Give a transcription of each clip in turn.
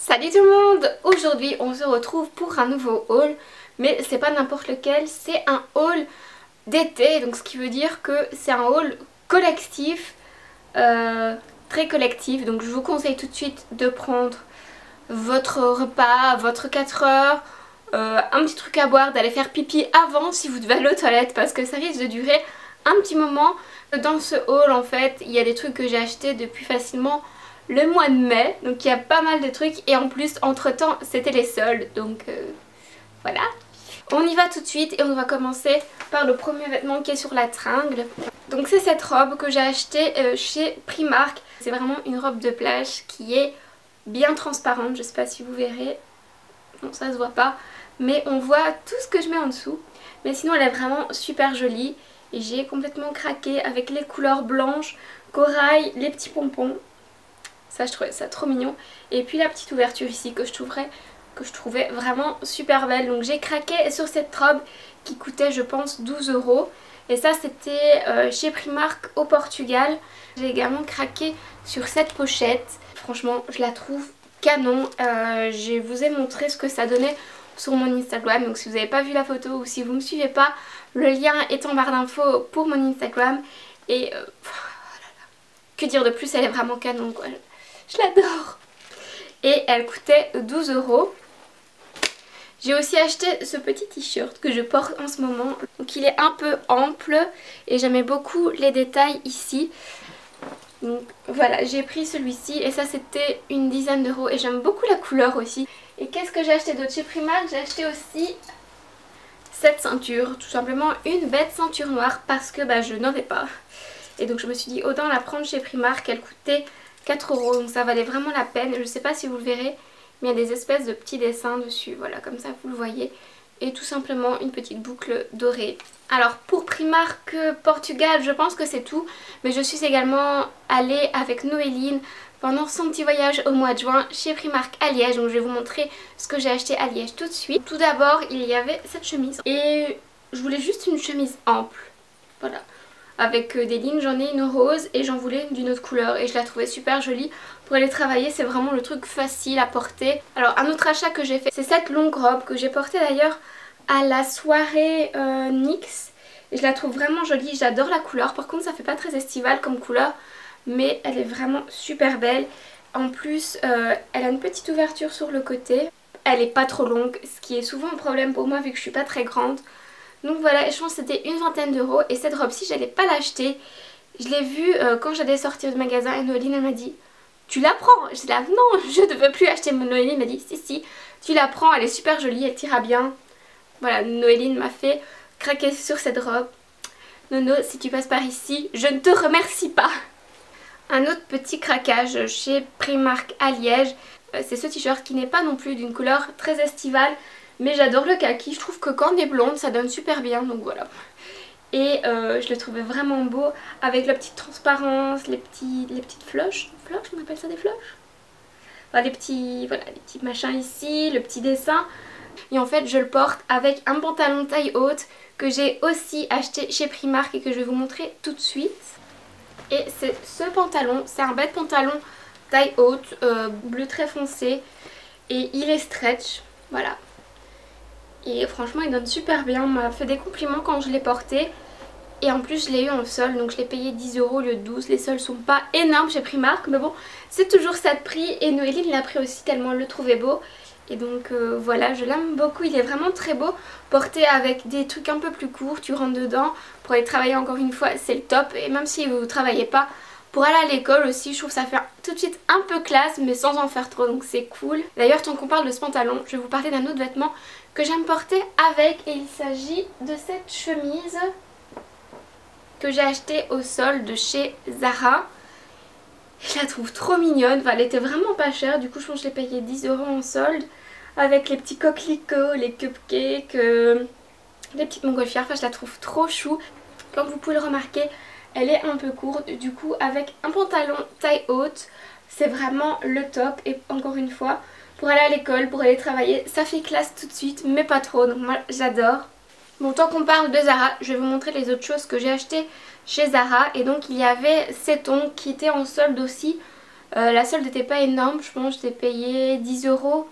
Salut tout le monde! Aujourd'hui on se retrouve pour un nouveau haul, mais c'est pas n'importe lequel, c'est un haul d'été, donc ce qui veut dire que c'est un haul collectif, très collectif, donc je vous conseille tout de suite de prendre votre repas, votre 4 heures, un petit truc à boire, d'aller faire pipi avant si vous devez aller aux toilettes parce que ça risque de durer un petit moment. Dans ce haul en fait il y a des trucs que j'ai achetés depuis facilement le mois de mai, donc il y a pas mal de trucs et en plus entre temps c'était les soldes, donc voilà. On y va tout de suite et on va commencer par le premier vêtement qui est sur la tringle. Donc c'est cette robe que j'ai achetée chez Primark. C'est vraiment une robe de plage qui est bien transparente, je sais pas si vous verrez, bon ça se voit pas, mais on voit tout ce que je mets en dessous. Mais sinon elle est vraiment super jolie et j'ai complètement craqué avec les couleurs blanches, corail, les petits pompons. Ça je trouvais ça trop mignon. Et puis la petite ouverture ici que je trouvais vraiment super belle. Donc j'ai craqué sur cette robe qui coûtait je pense 12 €. Et ça c'était chez Primark au Portugal. J'ai également craqué sur cette pochette. Franchement je la trouve canon. Je vous ai montré ce que ça donnait sur mon Instagram. Donc si vous n'avez pas vu la photo ou si vous ne me suivez pas, le lien est en barre d'infos pour mon Instagram. Et que dire de plus, elle est vraiment canon quoi. Je l'adore. Et elle coûtait 12 €. J'ai aussi acheté ce petit t-shirt que je porte en ce moment. Donc il est un peu ample et j'aimais beaucoup les détails ici. Donc voilà, j'ai pris celui-ci et ça c'était une dizaine d'euros et j'aime beaucoup la couleur aussi. Et qu'est-ce que j'ai acheté d'autre chez Primark? J'ai acheté aussi cette ceinture, tout simplement une bête ceinture noire parce que je n'en ai pas. Et donc je me suis dit autant la prendre chez Primark, elle coûtait 4 €, donc ça valait vraiment la peine. Je sais pas si vous le verrez, mais il y a des espèces de petits dessins dessus, voilà, comme ça vous le voyez. Et tout simplement une petite boucle dorée. Alors pour Primark Portugal, je pense que c'est tout. Mais je suis également allée avec Noéline pendant son petit voyage au mois de juin chez Primark à Liège. Donc je vais vous montrer ce que j'ai acheté à Liège tout de suite. Tout d'abord, il y avait cette chemise. Et je voulais juste une chemise ample, voilà. Avec des lignes, j'en ai une rose et j'en voulais une d'une autre couleur et je la trouvais super jolie pour aller travailler. C'est vraiment le truc facile à porter. Alors un autre achat que j'ai fait, c'est cette longue robe que j'ai portée d'ailleurs à la soirée NYX et je la trouve vraiment jolie, j'adore la couleur. Par contre ça fait pas très estival comme couleur, mais elle est vraiment super belle. En plus elle a une petite ouverture sur le côté, elle est pas trop longue, ce qui est souvent un problème pour moi vu que je suis pas très grande. Donc voilà, je pense que c'était une vingtaine d'euros et cette robe-ci j'allais pas l'acheter. Je l'ai vue quand j'allais sortir du magasin et Noéline elle m'a dit tu la prends? J'étais là non, je ne veux plus acheter. Noéline m'a dit si tu la prends, elle est super jolie, elle t'ira bien. Voilà, Noéline m'a fait craquer sur cette robe. Nono, si tu passes par ici, je ne te remercie pas. Un autre petit craquage chez Primark à Liège, c'est ce t-shirt qui n'est pas non plus d'une couleur très estivale. Mais j'adore le kaki, je trouve que quand on est blonde ça donne super bien, donc voilà. Et je le trouvais vraiment beau avec la petite transparence, les petites floches, on appelle ça des floches, enfin, les petits machins ici, le petit dessin. Et en fait je le porte avec un pantalon taille haute que j'ai aussi acheté chez Primark et que je vais vous montrer tout de suite. Et c'est ce pantalon, c'est un bête pantalon taille haute, bleu très foncé et il est stretch, voilà. Et franchement il donne super bien, on m'a fait des compliments quand je l'ai porté. Et en plus je l'ai eu en solde, donc je l'ai payé 10 € au lieu de 12. Les soldes sont pas énormes chez Primark, mais bon c'est toujours ça de prix. Et Noéline l'a pris aussi tellement elle le trouvait beau. Et donc voilà, je l'aime beaucoup, il est vraiment très beau. Porté avec des trucs un peu plus courts, tu rentres dedans pour aller travailler encore une fois, c'est le top. Et même si vous ne travaillez pas, pour aller à l'école aussi, je trouve ça fait tout de suite un peu classe mais sans en faire trop, donc c'est cool. D'ailleurs tant qu'on parle de ce pantalon, je vais vous parler d'un autre vêtement que j'aime porter avec et il s'agit de cette chemise que j'ai achetée au solde chez Zara. Je la trouve trop mignonne, enfin, elle était vraiment pas chère, du coup je pense que je l'ai payé 10 € en solde avec les petits coquelicots, les cupcakes, les petites montgolfières, enfin je la trouve trop chou. Comme vous pouvez le remarquer, elle est un peu courte, du coup avec un pantalon taille haute, c'est vraiment le top. Et encore une fois, pour aller à l'école, pour aller travailler, ça fait classe tout de suite, mais pas trop, donc moi j'adore. Bon, tant qu'on parle de Zara, je vais vous montrer les autres choses que j'ai achetées chez Zara. Et donc il y avait ces tongs qui étaient en solde aussi. La solde n'était pas énorme, je pense que je l'ai payé 10 €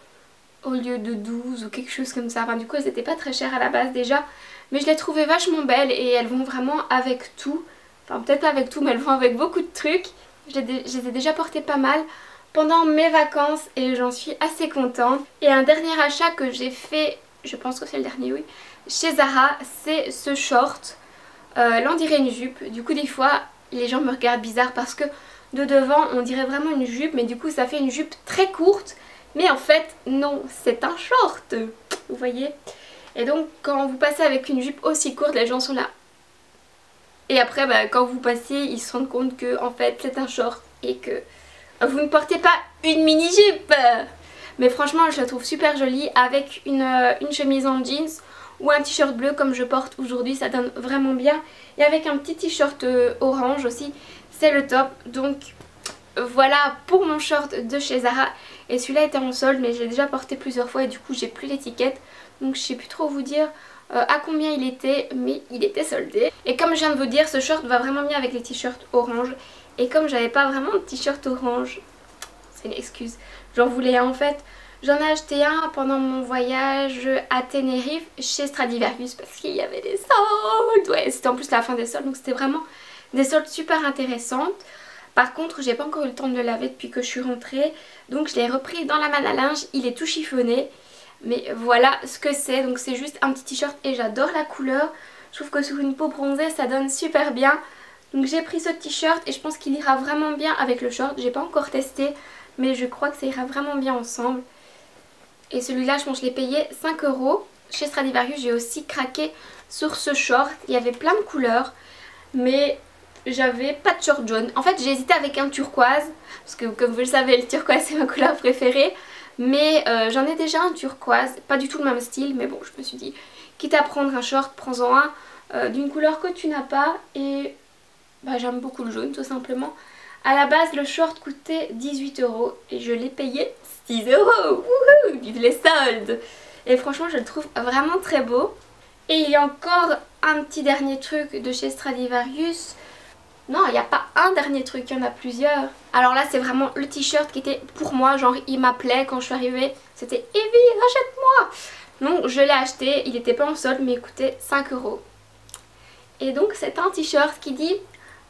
au lieu de 12 ou quelque chose comme ça. Enfin du coup elles n'étaient pas très chères à la base déjà. Mais je les trouvais vachement belles et elles vont vraiment avec tout. Enfin peut-être pas avec tout mais elles vont avec beaucoup de trucs. Je les ai déjà portées pas mal pendant mes vacances et j'en suis assez contente. Et un dernier achat que j'ai fait, je pense que c'est le dernier, oui, chez Zara, c'est ce short. Là on dirait une jupe, du coup des fois les gens me regardent bizarre parce que de devant on dirait vraiment une jupe mais du coup ça fait une jupe très courte. Mais en fait non, c'est un short, vous voyez. Et donc quand vous passez avec une jupe aussi courte, les gens sont là. Et après bah, quand vous passez ils se rendent compte que en fait c'est un short et que vous ne portez pas une mini-jupe. Mais franchement je la trouve super jolie avec une chemise en jeans ou un t-shirt bleu comme je porte aujourd'hui, ça donne vraiment bien. Et avec un petit t-shirt orange aussi, c'est le top. Donc voilà pour mon short de chez Zara. Et celui-là était en solde mais je l'ai déjà porté plusieurs fois et du coup j'ai plus l'étiquette. Donc je sais plus trop vous dire à combien il était, mais il était soldé. Et comme je viens de vous dire, ce short va vraiment bien avec les t-shirts orange. Et comme j'avais pas vraiment de t-shirt orange, c'est une excuse, j'en voulais un en fait. J'en ai acheté un pendant mon voyage à Tenerife chez Stradivarius parce qu'il y avait des soldes. Ouais, c'était en plus la fin des soldes donc c'était vraiment des soldes super intéressantes. Par contre j'ai pas encore eu le temps de le laver depuis que je suis rentrée. Donc je l'ai repris dans la manne à linge, il est tout chiffonné. Mais voilà ce que c'est, donc c'est juste un petit t-shirt et j'adore la couleur. Je trouve que sur une peau bronzée ça donne super bien. Donc j'ai pris ce t-shirt et je pense qu'il ira vraiment bien avec le short. J'ai pas encore testé mais je crois que ça ira vraiment bien ensemble. Et celui-là je pense que je l'ai payé 5 €. Chez Stradivarius j'ai aussi craqué sur ce short. Il y avait plein de couleurs mais j'avais pas de short jaune. En fait j'ai hésité avec un turquoise parce que comme vous le savez le turquoise c'est ma couleur préférée. Mais j'en ai déjà un turquoise, pas du tout le même style mais bon je me suis dit quitte à prendre un short, prends-en un d'une couleur que tu n'as pas. Et bah, j'aime beaucoup le jaune tout simplement. À la base le short coûtait 18 € et je l'ai payé 6 €. Wouhou, vive les soldes. Et franchement je le trouve vraiment très beau. Et il y a encore un petit dernier truc de chez Stradivarius. Non, il n'y a pas un dernier truc, il y en a plusieurs. Alors là c'est vraiment le t-shirt qui était pour moi, genre il m'appelait quand je suis arrivée. C'était Evie, rachète-moi. Donc je l'ai acheté, il n'était pas en solde mais il coûtait 5 €. Et donc c'est un t-shirt qui dit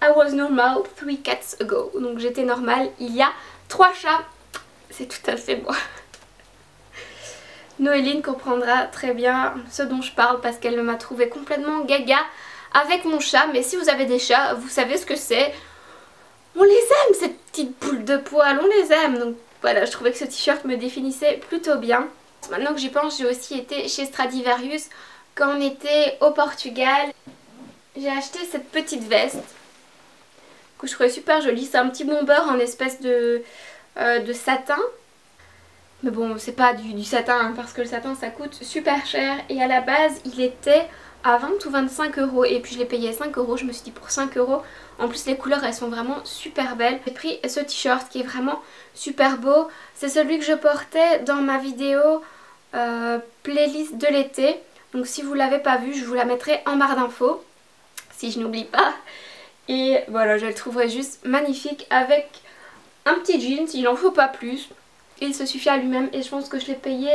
I was normal 3 cats ago. Donc j'étais normale il y a 3 chats. C'est tout à fait moi. Noéline comprendra très bien ce dont je parle parce qu'elle m'a trouvé complètement gaga avec mon chat. Mais si vous avez des chats, vous savez ce que c'est. On les aime ces petites boules de poils, on les aime. Donc voilà, je trouvais que ce t-shirt me définissait plutôt bien. Maintenant que j'y pense, j'ai aussi été chez Stradivarius quand on était au Portugal. J'ai acheté cette petite veste que je trouvais super jolie. C'est un petit bomber en espèce de satin. Mais bon, c'est pas du satin hein, parce que le satin ça coûte super cher. Et à la base, il était à 20 ou 25 € et puis je l'ai payé 5 €. Je me suis dit pour 5 €. En plus les couleurs elles sont vraiment super belles. J'ai pris ce t-shirt qui est vraiment super beau. C'est celui que je portais dans ma vidéo playlist de l'été. Donc si vous l'avez pas vu, je vous la mettrai en barre d'infos. Si je n'oublie pas. Et voilà, je le trouverai juste magnifique avec un petit jeans, il n'en faut pas plus. Il se suffit à lui-même et je pense que je l'ai payé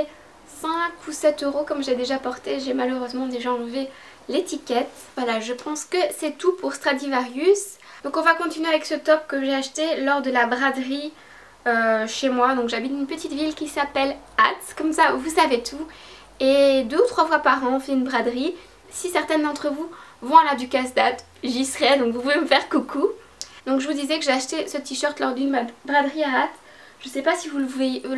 5 ou 7 € comme j'ai déjà porté. J'ai malheureusement déjà enlevé l'étiquette. Voilà, je pense que c'est tout pour Stradivarius. Donc on va continuer avec ce top que j'ai acheté lors de la braderie chez moi. Donc j'habite une petite ville qui s'appelle Ath, comme ça vous savez tout. Et 2 ou 3 fois par an on fait une braderie. Si certaines d'entre vous vont à la Ducasdat, j'y serai, donc vous pouvez me faire coucou. Donc je vous disais que j'ai acheté ce t-shirt lors d'une braderie à Ath. Je sais pas si vous le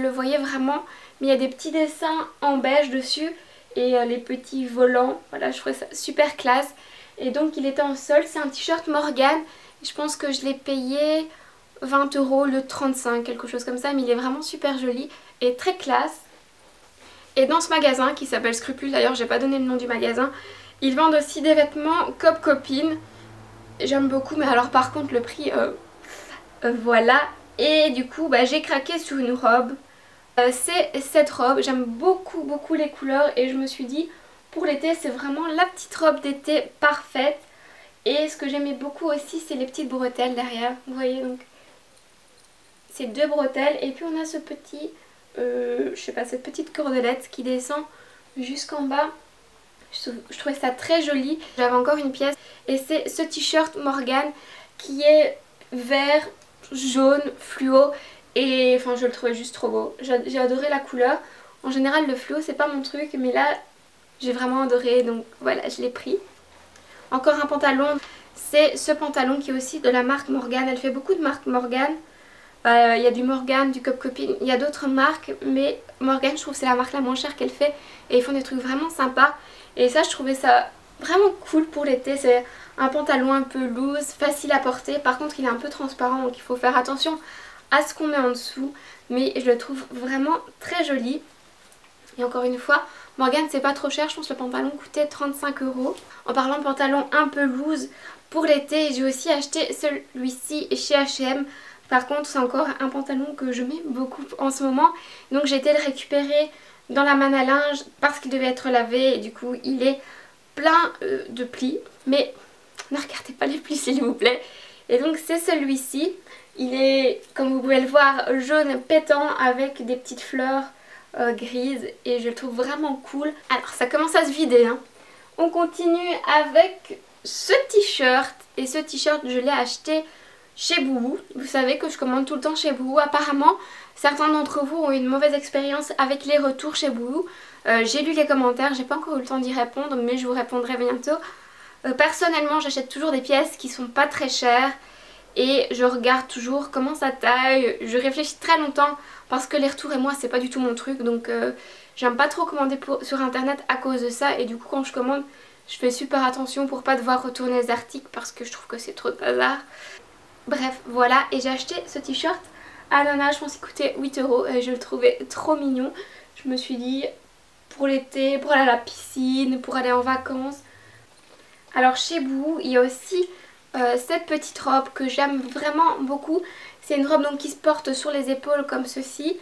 voyez vraiment, mais il y a des petits dessins en beige dessus et les petits volants. Voilà, je trouvais ça super classe. Et donc il était en solde, c'est un t-shirt Morgan. Je pense que je l'ai payé 20 € le 35, quelque chose comme ça. Mais il est vraiment super joli et très classe. Et dans ce magasin qui s'appelle Scrupule, d'ailleurs j'ai pas donné le nom du magasin, ils vendent aussi des vêtements Cop Copine. J'aime beaucoup, mais alors par contre le prix, voilà. Et du coup bah, j'ai craqué sur une robe. C'est cette robe, j'aime beaucoup les couleurs et je me suis dit pour l'été c'est vraiment la petite robe d'été parfaite. Et ce que j'aimais beaucoup aussi c'est les petites bretelles derrière, vous voyez donc. ces deux bretelles et puis on a ce petit, je sais pas, cette petite cordelette qui descend jusqu'en bas. Je trouvais ça très joli. J'avais encore une pièce et c'est ce t-shirt Morgan qui est vert, jaune, fluo et enfin je le trouvais juste trop beau. J'ai adoré la couleur. En général le fluo c'est pas mon truc mais là j'ai vraiment adoré donc voilà je l'ai pris. Encore un pantalon, c'est ce pantalon qui est aussi de la marque Morgan. Elle fait beaucoup de marques Morgan. Il y a du Morgan, du Cop Copine, il y a d'autres marques mais Morgan je trouve c'est la marque la moins chère qu'elle fait et ils font des trucs vraiment sympas et ça je trouvais ça vraiment cool pour l'été. C'est un pantalon un peu loose, facile à porter, par contre il est un peu transparent donc il faut faire attention à ce qu'on met en dessous mais je le trouve vraiment très joli et encore une fois Morgan c'est pas trop cher, je pense que le pantalon coûtait 35 €. En parlant de pantalon un peu loose pour l'été j'ai aussi acheté celui-ci chez H&M. Par contre c'est encore un pantalon que je mets beaucoup en ce moment. Donc j'ai été le récupérer dans la manne à linge parce qu'il devait être lavé et du coup il est plein de plis. Mais ne regardez pas les plis s'il vous plaît. Et donc c'est celui-ci. Il est comme vous pouvez le voir jaune pétant avec des petites fleurs grises et je le trouve vraiment cool. Alors ça commence à se vider hein. On continue avec ce t-shirt et ce t-shirt je l'ai acheté chez Boohoo. Vous savez que je commande tout le temps chez Boohoo. Apparemment certains d'entre vous ont eu une mauvaise expérience avec les retours chez Boohoo. J'ai lu les commentaires, j'ai pas encore eu le temps d'y répondre mais je vous répondrai bientôt. Personnellement j'achète toujours des pièces qui sont pas très chères et je regarde toujours comment ça taille. Je réfléchis très longtemps parce que les retours et moi c'est pas du tout mon truc donc j'aime pas trop commander sur internet à cause de ça et du coup quand je commande je fais super attention pour pas devoir retourner les articles parce que je trouve que c'est trop de bazar. Bref voilà et j'ai acheté ce t-shirt à Nana, je pense qu'il coûtait 8 € et je le trouvais trop mignon. Je me suis dit pour l'été, pour aller à la piscine, pour aller en vacances. Alors chez Boohoo il y a aussi cette petite robe que j'aime vraiment beaucoup. C'est une robe donc qui se porte sur les épaules comme ceci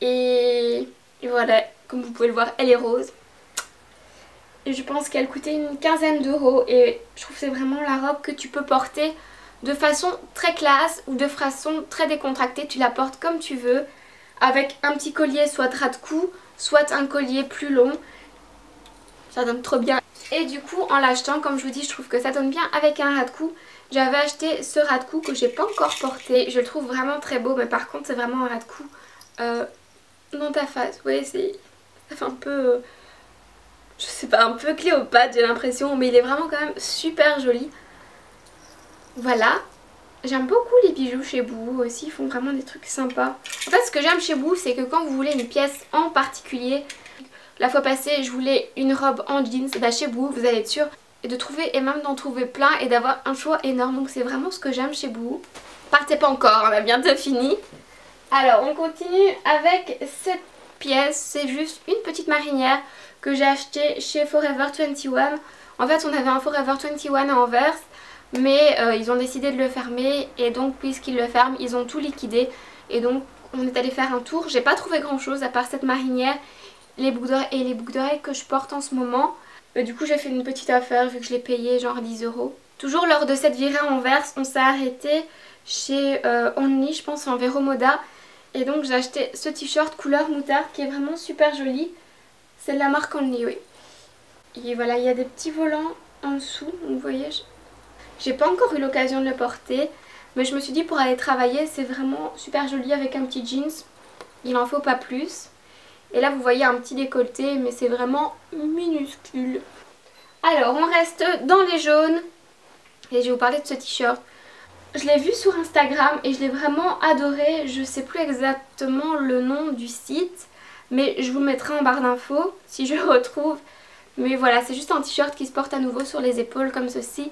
et voilà comme vous pouvez le voir elle est rose. Et je pense qu'elle coûtait une quinzaine d'euros et je trouve que c'est vraiment la robe que tu peux porter de façon très classe ou de façon très décontractée. Tu la portes comme tu veux avec un petit collier soit ras de cou soit un collier plus long. Ça donne trop bien. Et du coup en l'achetant comme je vous dis je trouve que ça donne bien avec un ras de cou. J'avais acheté ce ras de cou que j'ai pas encore porté. Je le trouve vraiment très beau mais par contre c'est vraiment un ras de cou dans ta face. Vous voyez ça fait un peu... je sais pas, un peu Cléopâtre j'ai l'impression mais il est vraiment quand même super joli. Voilà. J'aime beaucoup les bijoux chez Boohoo aussi, ils font vraiment des trucs sympas. En fait ce que j'aime chez Boohoo c'est que quand vous voulez une pièce en particulier, la fois passée je voulais une robe en jeans, bah chez Boohoo vous allez être sûr de trouver et même d'en trouver plein et d'avoir un choix énorme. Donc c'est vraiment ce que j'aime chez Boohoo. Partez pas encore, on a bientôt fini. Alors on continue avec cette pièce, c'est juste une petite marinière que j'ai achetée chez Forever 21. En fait on avait un Forever 21 à Anvers mais ils ont décidé de le fermer et donc puisqu'ils le ferment ils ont tout liquidé et donc on est allé faire un tour. J'ai pas trouvé grand chose à part cette marinière, les boucles d'oreilles que je porte en ce moment. Du coup j'ai fait une petite affaire vu que je l'ai payé genre 10 €. Toujours lors de cette virée à Anvers on s'est arrêté chez Only, je pense en Vero Moda. Et donc j'ai acheté ce t-shirt couleur moutarde qui est vraiment super joli. C'est de la marque Only, oui. Et voilà il y a des petits volants en dessous, donc vous voyez j'ai pas encore eu l'occasion de le porter. Mais je me suis dit pour aller travailler c'est vraiment super joli avec un petit jeans. Il en faut pas plus. Et là vous voyez un petit décolleté mais c'est vraiment minuscule. Alors on reste dans les jaunes et je vais vous parler de ce t-shirt. Je l'ai vu sur Instagram et je l'ai vraiment adoré. Je sais plus exactement le nom du site mais je vous le mettrai en barre d'infos si je le retrouve. Mais voilà c'est juste un t-shirt qui se porte à nouveau sur les épaules comme ceci.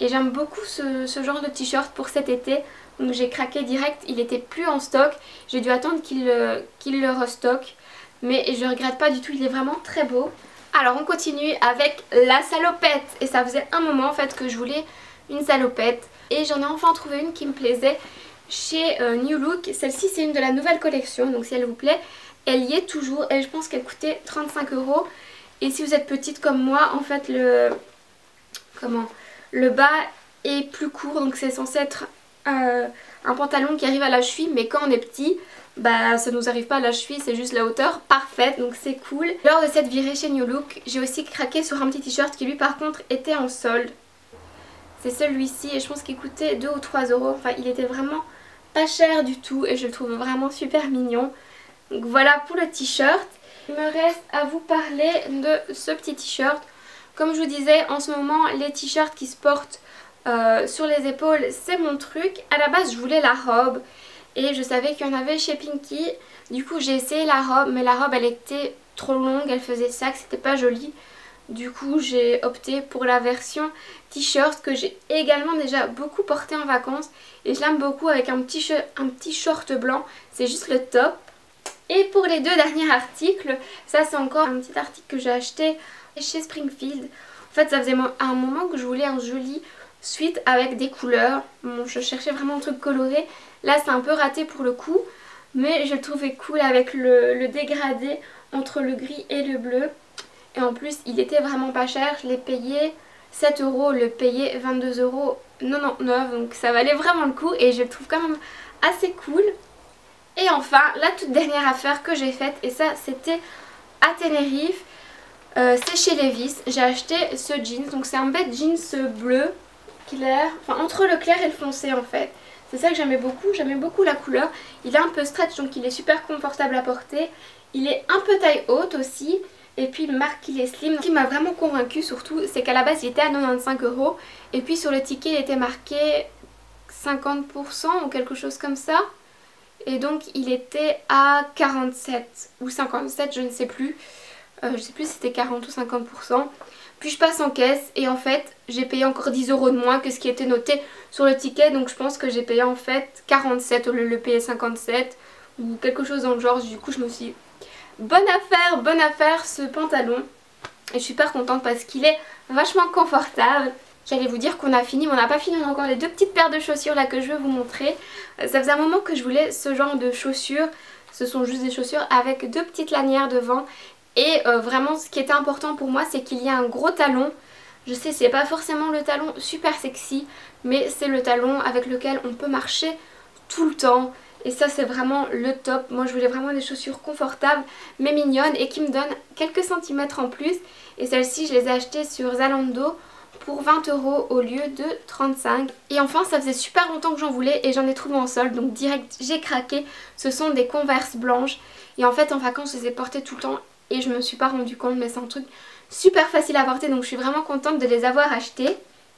Et j'aime beaucoup ce genre de t-shirt pour cet été. Donc j'ai craqué direct, il était plus en stock. J'ai dû attendre qu'il le restocke. Mais je regrette pas du tout, il est vraiment très beau. Alors on continue avec la salopette. Et ça faisait un moment en fait que je voulais une salopette. Et j'en ai enfin trouvé une qui me plaisait chez New Look. Celle-ci c'est une de la nouvelle collection, donc si elle vous plaît, elle y est toujours. Et je pense qu'elle coûtait 35 €. Et si vous êtes petite comme moi, en fait le bas est plus court, donc c'est censé être un pantalon qui arrive à la cheville, mais quand on est petit, bah ça nous arrive pas à la cheville, c'est juste la hauteur parfaite, donc c'est cool. Lors de cette virée chez New Look, j'ai aussi craqué sur un petit t-shirt qui lui par contre était en solde. C'est celui-ci et je pense qu'il coûtait 2 ou 3 euros, enfin il était vraiment pas cher du tout et je le trouve vraiment super mignon. Donc voilà pour le t-shirt. Il me reste à vous parler de ce petit t-shirt. Comme je vous disais, en ce moment les t-shirts qui se portent sur les épaules c'est mon truc. À la base je voulais la robe et je savais qu'il y en avait chez Pinky. Du coup j'ai essayé la robe, mais la robe elle était trop longue, elle faisait sac, c'était pas joli. Du coup j'ai opté pour la version t-shirt que j'ai également déjà beaucoup porté en vacances. Et je l'aime beaucoup avec un petit short blanc, c'est juste le top. Et pour les deux derniers articles, ça c'est encore un petit article que j'ai acheté chez Springfield. En fait ça faisait un moment que je voulais un joli sweat avec des couleurs. Bon, je cherchais vraiment un truc coloré. Là c'est un peu raté pour le coup, mais je le trouvais cool avec le dégradé entre le gris et le bleu. Et en plus il était vraiment pas cher, je l'ai payé 7 euros, le payé 22,99 €, donc ça valait vraiment le coup et je le trouve quand même assez cool. Et enfin la toute dernière affaire que j'ai faite, et ça c'était à Tenerife, c'est chez Levi's. J'ai acheté ce jeans, donc c'est un bête jeans bleu clair, enfin entre le clair et le foncé en fait. C'est ça que j'aimais beaucoup la couleur. Il est un peu stretch donc il est super confortable à porter. Il est un peu taille haute aussi. Et puis il marque qu'il est slim. Ce qui m'a vraiment convaincue surtout, c'est qu'à la base il était à 95 € et puis sur le ticket il était marqué 50% ou quelque chose comme ça. Et donc il était à 47 ou 57, je ne sais plus. Je sais plus si c'était 40 ou 50%. Puis je passe en caisse et en fait j'ai payé encore 10 € de moins que ce qui était noté sur le ticket. Donc je pense que j'ai payé en fait 47 au lieu de le payer 57 ou quelque chose dans le genre. Du coup je me suis dit bonne affaire ce pantalon. Et je suis super contente parce qu'il est vachement confortable. J'allais vous dire qu'on a fini, mais on n'a pas fini. On a encore les deux petites paires de chaussures là que je vais vous montrer. Ça faisait un moment que je voulais ce genre de chaussures. Ce sont juste des chaussures avec deux petites lanières devant. Et vraiment ce qui était important pour moi c'est qu'il y a un gros talon. Je sais c'est pas forcément le talon super sexy, mais c'est le talon avec lequel on peut marcher tout le temps. Et ça c'est vraiment le top. Moi je voulais vraiment des chaussures confortables mais mignonnes et qui me donnent quelques centimètres en plus. Et celles-ci je les ai achetées sur Zalando pour 20 € au lieu de 35. Et enfin ça faisait super longtemps que j'en voulais et j'en ai trouvé en solde, donc direct j'ai craqué. Ce sont des Converse blanches et en fait en vacances je les ai portées tout le temps et je me suis pas rendu compte, mais c'est un truc super facile à porter, donc je suis vraiment contente de les avoir achetés.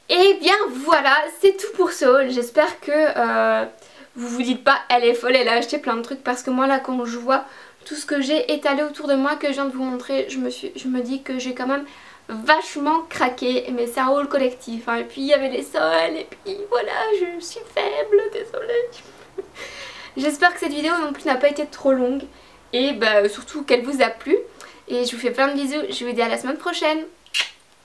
Et bien voilà, c'est tout pour ce haul. J'espère que vous vous dites pas elle est folle, elle a acheté plein de trucs, parce que moi là quand je vois tout ce que j'ai étalé autour de moi que je viens de vous montrer, je me dis que j'ai quand même vachement craqué. Mais c'est un haul collectif hein. Et puis il y avait les soldes et puis voilà, je suis faible, désolée. J'espère que cette vidéo non plus n'a pas été trop longue et bah, surtout qu'elle vous a plu. Et je vous fais plein de bisous, je vous dis à la semaine prochaine.